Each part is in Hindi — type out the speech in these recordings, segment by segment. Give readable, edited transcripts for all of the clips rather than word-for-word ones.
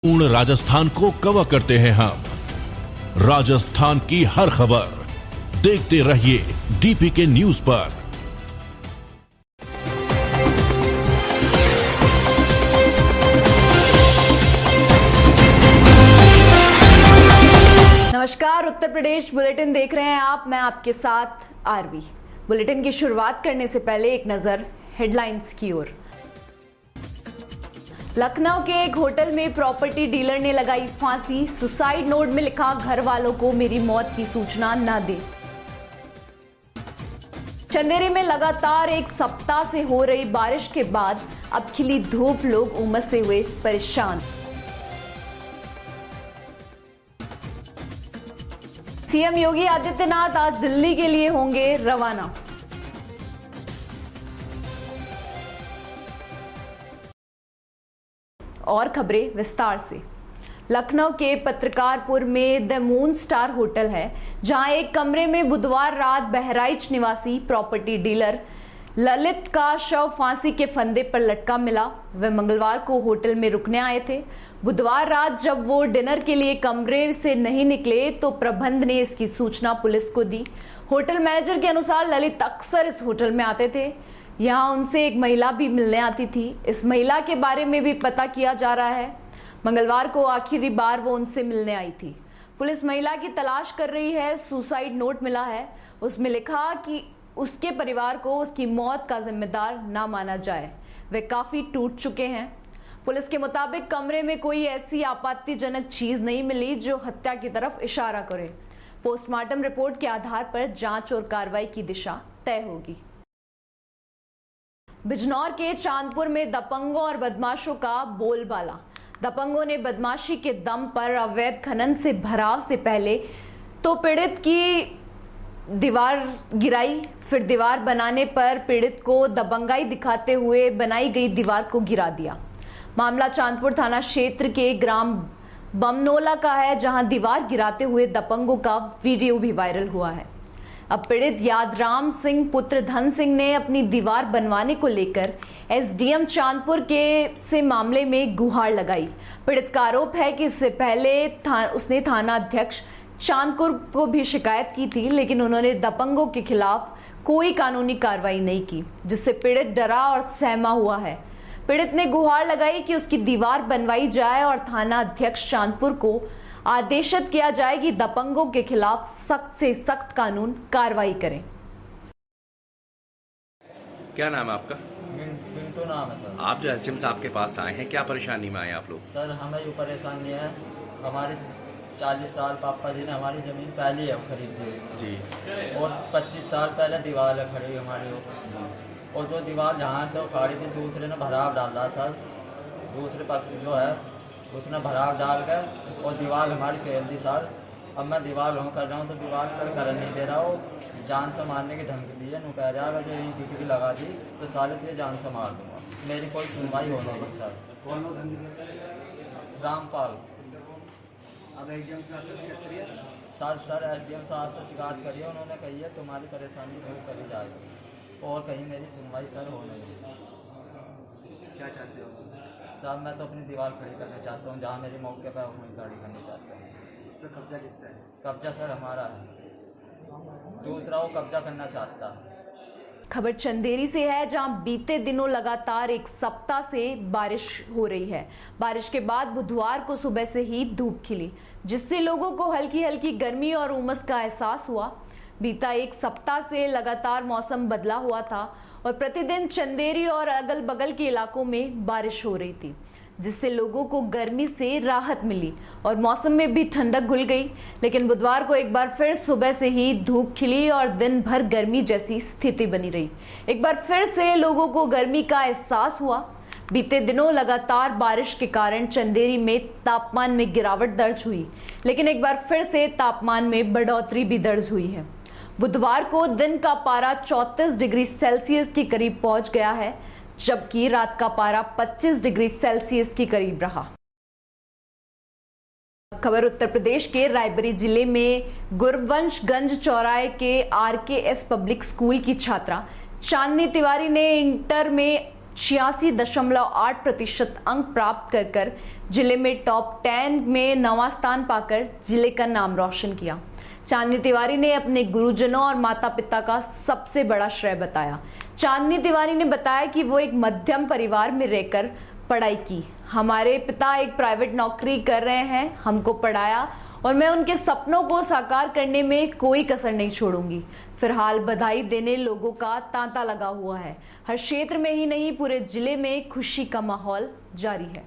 पूर्ण राजस्थान को कवर करते हैं हम। राजस्थान की हर खबर देखते रहिए डीपीके न्यूज पर। नमस्कार, उत्तर प्रदेश बुलेटिन देख रहे हैं आप। मैं आपके साथ आरवी। बुलेटिन की शुरुआत करने से पहले एक नजर हेडलाइंस की ओर। लखनऊ के एक होटल में प्रॉपर्टी डीलर ने लगाई फांसी। सुसाइड नोट में लिखा, घर वालों को मेरी मौत की सूचना न दे। चंदेरी में लगातार एक सप्ताह से हो रही बारिश के बाद अब खिली धूप, लोग उमस से हुए परेशान। सीएम योगी आदित्यनाथ आज दिल्ली के लिए होंगे रवाना। और खबरें विस्तार से। लखनऊ के पत्रकारपुर में द मून स्टार होटल है, जहां एक कमरे में बुधवार रात बहराइच निवासी प्रॉपर्टी डीलर ललित का शव फांसी के फंदे पर लटका मिला। वे मंगलवार को होटल में रुकने आए थे। बुधवार रात जब वो डिनर के लिए कमरे से नहीं निकले तो प्रबंध ने इसकी सूचना पुलिस को दी। होटल मैनेजर के अनुसार ललित अक्सर इस होटल में आते थे। यहाँ उनसे एक महिला भी मिलने आती थी। इस महिला के बारे में भी पता किया जा रहा है। मंगलवार को आखिरी बार वो उनसे मिलने आई थी। पुलिस महिला की तलाश कर रही है। सुसाइड नोट मिला है, उसमें लिखा कि उसके परिवार को उसकी मौत का जिम्मेदार ना माना जाए। वे काफी टूट चुके हैं। पुलिस के मुताबिक कमरे में कोई ऐसी आपत्तिजनक चीज नहीं मिली जो हत्या की तरफ इशारा करे। पोस्टमार्टम रिपोर्ट के आधार पर जांच और कार्रवाई की दिशा तय होगी। बिजनौर के चांदपुर में दबंगों और बदमाशों का बोलबाला। दबंगों ने बदमाशी के दम पर अवैध खनन से भराव से पहले तो पीड़ित की दीवार गिराई, फिर दीवार बनाने पर पीड़ित को दबंगाई दिखाते हुए बनाई गई दीवार को गिरा दिया। मामला चांदपुर थाना क्षेत्र के ग्राम बमनोला का है, जहां दीवार गिराते हुए दबंगों का वीडियो भी वायरल हुआ है। अब पीड़ित यादराम सिंह पुत्र धन सिंह ने अपनी दीवार बनवाने को लेकर एसडीएम चांदपुर के से मामले में गुहार लगाई। पीड़ित का आरोप है कि इससे पहले उसने थाना अध्यक्ष चांदपुर को भी शिकायत की थी, लेकिन उन्होंने दबंगों के खिलाफ कोई कानूनी कार्रवाई नहीं की, जिससे पीड़ित डरा और सहमा हुआ है। पीड़ित ने गुहार लगाई कि उसकी दीवार बनवाई जाए और थाना अध्यक्ष चांदपुर को आदेशित किया जाए कि दबंगों के खिलाफ सख्त से सख्त कानून कार्रवाई करें। क्या नाम है आपका? मिंटू नाम है सर। आप जो एसडीएम साहब के पास आए हैं, क्या परेशानी में आए आप लोग? सर हमें ये परेशानी है, हमारे 40 साल पापा जी ने हमारी जमीन पहले है खरीदी जी, और 25 साल पहले दीवार खड़ी हमारी और जो दीवार जहाँ से उखाड़ी थी दूसरे ने भराव डाला सर। दूसरे पक्ष जो है उसने भराव डाल कर और दीवार हमारी फेल दी सर। अब मैं दीवार कर रहा हूँ तो दीवार सर कर नहीं दे रहा हो, जान से मारने की धमकी दी है। नु कह रहा है अगर यही ड्यूटी लगा दी तो साले तुझे जान से मार दूंगा। मेरी कोई सुनवाई हो नहीं सर। रामपाल सर एसडीएम साहब से शिकायत करी है, उन्होंने कही है तुम्हारी परेशानी दूर करी जाएगी और कहीं मेरी सुनवाई सर हो नहीं। क्या चाहते हो सर? मैं तो अपनी दीवार खड़ी करना चाहता हूँ, जहाँ मेरे मौके पर वहीं खड़ी करना चाहता हूँ। तो कब्जा किस पे है? कब्जा सर हमारा है, दूसरा वो कब्जा करना चाहता है। खबर चंदेरी से है, जहां बीते दिनों लगातार एक सप्ताह से बारिश हो रही है। बारिश के बाद बुधवार को सुबह से ही धूप खिली, जिससे लोगों को हल्की हल्की गर्मी और उमस का एहसास हुआ। बीता एक सप्ताह से लगातार मौसम बदला हुआ था और प्रतिदिन चंदेरी और अगल बगल के इलाकों में बारिश हो रही थी, जिससे लोगों को गर्मी से राहत मिली और मौसम में भी ठंडक घुल गई। लेकिन बुधवार को एक बार फिर सुबह से ही धूप खिली और दिन भर गर्मी जैसी स्थिति बनी रही। एक बार फिर से लोगों को गर्मी का एहसास हुआ। बीते दिनों लगातार बारिश के कारण चंदेरी में तापमान में गिरावट दर्ज हुई, लेकिन एक बार फिर से तापमान में बढ़ोतरी भी दर्ज हुई है। बुधवार को दिन का पारा 34 डिग्री सेल्सियस के करीब पहुंच गया है, जबकि रात का पारा 25 डिग्री सेल्सियस के करीब रहा। खबर उत्तर प्रदेश के रायबरेली जिले में गुरवंशगंज चौराहे के आरकेएस पब्लिक स्कूल की छात्रा चांदनी तिवारी ने इंटर में 86.8% अंक प्राप्त कर जिले में टॉप 10 में 9वां स्थान पाकर जिले का नाम रोशन किया। चांदनी तिवारी ने अपने गुरुजनों और माता पिता का सबसे बड़ा श्रेय बताया। चांदनी तिवारी ने बताया कि वो एक मध्यम परिवार में रहकर पढ़ाई की। हमारे पिता एक प्राइवेट नौकरी कर रहे हैं, हमको पढ़ाया और मैं उनके सपनों को साकार करने में कोई कसर नहीं छोड़ूंगी। फिलहाल बधाई देने लोगों का तांता लगा हुआ है। हर क्षेत्र में ही नहीं, पूरे जिले में खुशी का माहौल जारी है।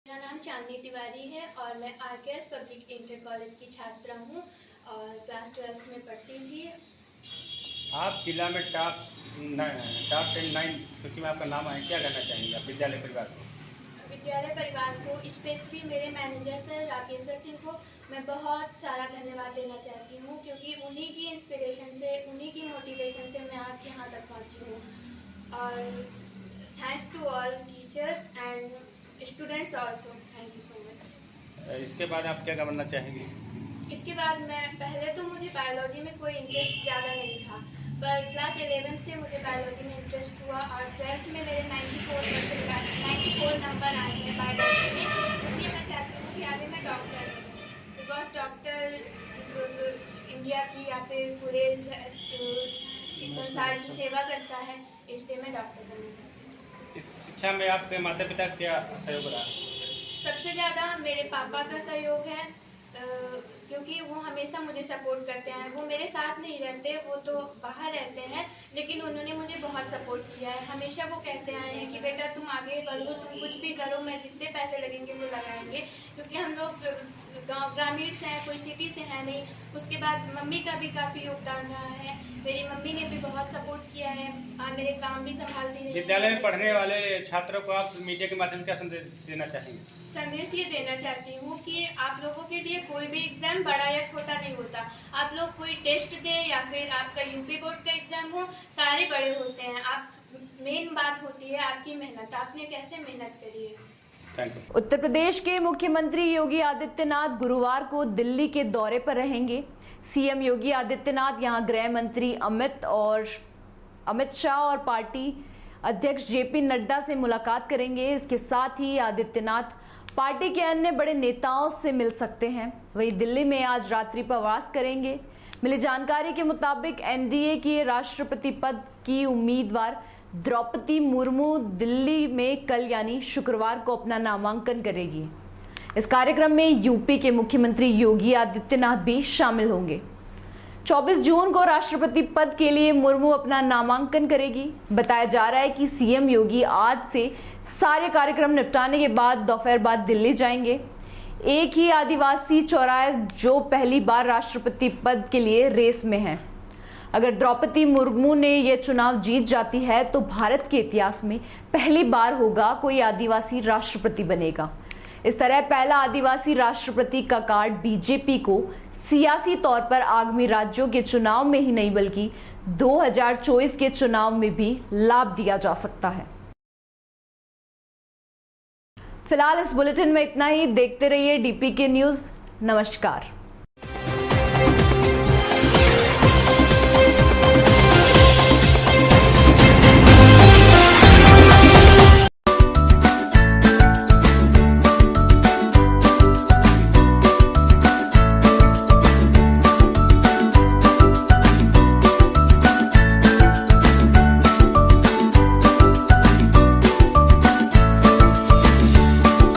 मेरा नाम चांदनी तिवारी है और मैं आरकेएस पब्लिक इंटर कॉलेज की छात्रा हूँ और क्लास 12 में पढ़ती थी। आप जिला में टॉप 10-9 सूची में आपका नाम आया, क्या कहना चाहेंगे आप विद्यालय परिवार को? विद्यालय परिवार को, स्पेशली मेरे मैनेजर सर राकेश्वर सिंह को मैं बहुत सारा धन्यवाद देना चाहती हूँ, क्योंकि उन्हीं की इंस्पिरेशन से, उन्हीं की मोटिवेशन से मैं आज यहाँ तक पहुँची हूँ। और thanks to all teachers and students also, thank you so much. इसके बाद आप क्या बनना चाहेंगे? इसके बाद मैं, पहले तो मुझे बायोलॉजी में कोई इंटरेस्ट ज़्यादा नहीं था, पर क्लास 11 से मुझे बायोलॉजी में इंटरेस्ट हुआ और 12th में मेरे 94 नंबर आए हैं बायोलॉजी में। इसलिए मैं चाहती हूँ कि आगे मैं डॉक्टर हूँ, बिकॉज डॉक्टर इंडिया की या फिर पूरे संसार की सेवा करता है, इसलिए मैं डॉक्टर बनना चाहती हूँ। इस शिक्षा में आपके माता पिता क्या सहयोग रहा? सबसे ज़्यादा मेरे पापा का सहयोग है, क्योंकि वो हमेशा मुझे सपोर्ट करते हैं। वो मेरे साथ नहीं रहते, वो तो बाहर रहते हैं, लेकिन उन्होंने मुझे बहुत सपोर्ट किया है। हमेशा वो कहते आए हैं कि बेटा तुम आगे बढ़ो, तुम कुछ भी करो, मैं जितने पैसे लगेंगे वो लगाएंगे, क्योंकि हम लोग ग्रामीण से हैं, कोई सिटी से है नहीं। उसके बाद मम्मी का भी काफ़ी योगदान रहा है, मेरी मम्मी ने भी बहुत सपोर्ट किया है और मेरे काम भी संभालती रही। विद्यालय में पढ़ने वाले छात्रों को आप मीडिया के माध्यम से क्या संदेश देना चाहेंगे? संदेश ये देना चाहती हूँ कि आप लोगों के लिए कोई भी एग्ज़ाम बड़ा या छोटा नहीं होता। आप लोग कोई टेस्ट दें या फिर आपका यूपी बोर्ड का एग्ज़ाम हो, सारे बड़े होते हैं। आप, मेन बात होती है आपकी मेहनत, आपने कैसे मेहनत करी है। उत्तर प्रदेश के मुख्यमंत्री योगी आदित्यनाथ गुरुवार को दिल्ली के दौरे पर रहेंगे। सीएम योगी आदित्यनाथ यहां गृह मंत्री अमित शाह और पार्टी अध्यक्ष जेपी नड्डा से मुलाकात करेंगे। इसके साथ ही आदित्यनाथ पार्टी के अन्य बड़े नेताओं से मिल सकते हैं। वहीं दिल्ली में आज रात्रि प्रवास करेंगे। मिली जानकारी के मुताबिक एनडीए की राष्ट्रपति पद की उम्मीदवार द्रौपदी मुर्मू दिल्ली में कल यानी शुक्रवार को अपना नामांकन करेगी। इस कार्यक्रम में यूपी के मुख्यमंत्री योगी आदित्यनाथ भी शामिल होंगे। 24 जून को राष्ट्रपति पद के लिए मुर्मू अपना नामांकन करेगी। बताया जा रहा है कि सीएम योगी आज से सारे कार्यक्रम निपटाने के बाद दोपहर बाद दिल्ली जाएंगे। एक ही आदिवासी चौराहे जो पहली बार राष्ट्रपति पद के लिए रेस में है। अगर द्रौपदी मुर्मू ने यह चुनाव जीत जाती है तो भारत के इतिहास में पहली बार होगा कोई आदिवासी राष्ट्रपति बनेगा। इस तरह पहला आदिवासी राष्ट्रपति का कार्ड बीजेपी को सियासी तौर पर आगामी राज्यों के चुनाव में ही नहीं बल्कि 2024 के चुनाव में भी लाभ दिया जा सकता है। फिलहाल इस बुलेटिन में इतना ही। देखते रहिए डीपीके न्यूज। नमस्कार।